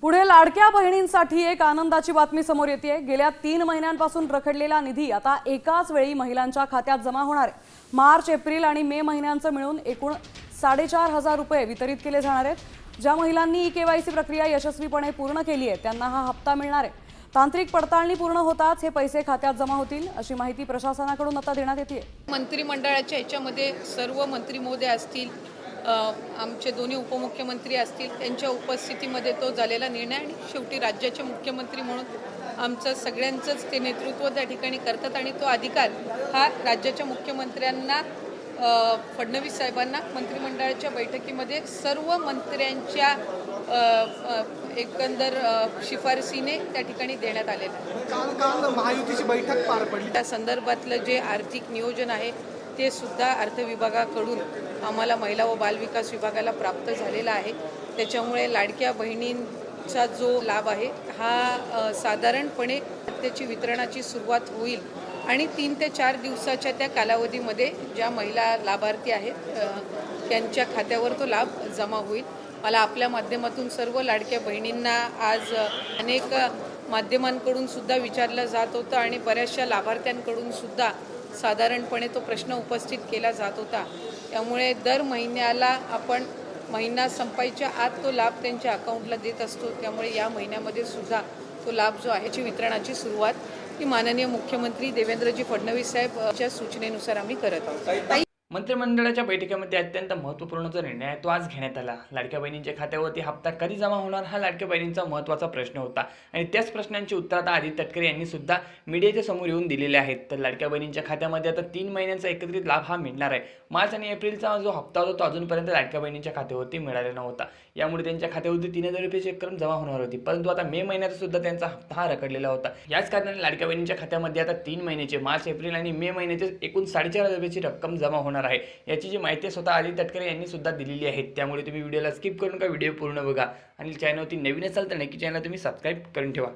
पुढे लाडक्या बहिणींसाठी एक आनंदाची बातमी समोर येते। गेल्या 3 महिन्यांपासून रखडलेला निधी आता एकाच वेळी महिलांच्या खात्यात जमा होणार आहे। मार्च, एप्रिल आणि मे महिन्यांचे मिळून एकूण 4,500 रुपये वितरित केले जाणार आहेत। ज्या महिलांनी केवायसी प्रक्रिया यशस्वीपणे पूर्ण केली आहे त्यांना हा हप्ता मिळणार आहे। तांत्रिक पडताळणी पूर्ण होताच हे पैसे खात्यात जमा होतील अशी माहिती प्रशासनाकडून आता देण्यात येते। मंत्रिमंडळाच्या ह्याच्यामध्ये सर्व मंत्री महोदय असतील, आमचे दोन्ही उपमुख्यमंत्री असतील, त्यांच्या उपस्थितीमध्ये तो झालेला निर्णय आणि शेवटी राज्याचे मुख्यमंत्री म्हणून आमचं सगळ्यांचंच ते नेतृत्व त्या ठिकाणी करतात आणि तो अधिकार हा राज्याच्या मुख्यमंत्र्यांना, फडणवीस साहेबांना मंत्रिमंडळाच्या बैठकीमध्ये सर्व मंत्र्यांच्या एकंदर शिफारसीने त्या ठिकाणी देण्यात आलेलं आहे। काल महायुतीची बैठक पार पडली, त्या संदर्भातलं जे आर्थिक नियोजन आहे ते सुद्धा अर्थ विभागाकडून आम्हाला महिला व बालविकास विभागाला प्राप्त झालेला आहे। त्याच्यामुळे लाडक्या बहिणींचा जो लाभ आहे हा साधारणपणे त्याची वितरणाची सुरुवात होईल आणि 3 ते 4 दिवसाच्या त्या कालावधीमध्ये ज्या महिला लाभार्थी आहेत त्यांच्या खात्यावर तो लाभ जमा होईल। मला आपल्या माध्यमातून सर्व लाडक्या बहिणींना आज अनेक माध्यमांकडून सुद्धा विचारलं जात होतं आणि बऱ्याचशा लाभार्थ्यांकडून सुद्धा साधारणपणे तो प्रश्न उपस्थित केला जात होता। त्यामुळे दर महिन्याला आपण महिना संपायच्या आत तो लाभ त्यांच्या अकाउंटला देत असतो। त्यामुळे या महिन्यामध्ये सुद्धा तो लाभ जो आहे ची वितरणाची सुरुवात ही माननीय मुख्यमंत्री देवेंद्रजी फडणवीस साहेबच्या सूचनेनुसार आम्ही करत आहोत। मंत्रिमंडळाच्या बैठकीमध्ये अत्यंत महत्त्वपूर्ण जो निर्णय आहे तो आज घेण्यात आला। लाडक्या बहिणींच्या खात्यावरती हप्ता कधी जमा होणार हा लाडक्या बहिणींचा महत्त्वाचा प्रश्न होता आणि त्याच प्रश्नांची उत्तर आता आदित्य तटकरे यांनी सुद्धा मीडियाच्या समोर येऊन दिलेले आहेत। तर लाडक्या बहिणींच्या खात्यामध्ये आता 3 महिन्यांचा एकत्रित लाभ हा मिळणार आहे। मार्च आणि एप्रिलचा जो हप्ता होता तो अजूनपर्यंत लाडक्या बहिणींच्या खात्यावरती मिळालेला नव्हता। यामुळे त्यांच्या खात्यावरती 3,000 रुपयाची रक्कम जमा होणार होती, परंतु आता मे महिन्यात सुद्धा त्यांचा हप्ता हा रखडलेला होता। याच कारणाने लाडक्या बहिणींच्या खात्यामध्ये आता 3 महिन्याचे मार्च, एप्रिल आणि मे महिन्याचे एकूण 4,500 रुपयाची रक्कम जमा होणार आहे। याची जी माहिती स्वतः आदित्य तटकरे यांनी सुद्धा दिलेली आहे। त्यामुळे तुम्ही व्हिडिओला स्किप करून का व्हिडिओ पूर्ण बघा आणि चॅनलवरती नवीन असाल तर नक्की चॅनल तुम्ही सबस्क्राइब करून ठेवा।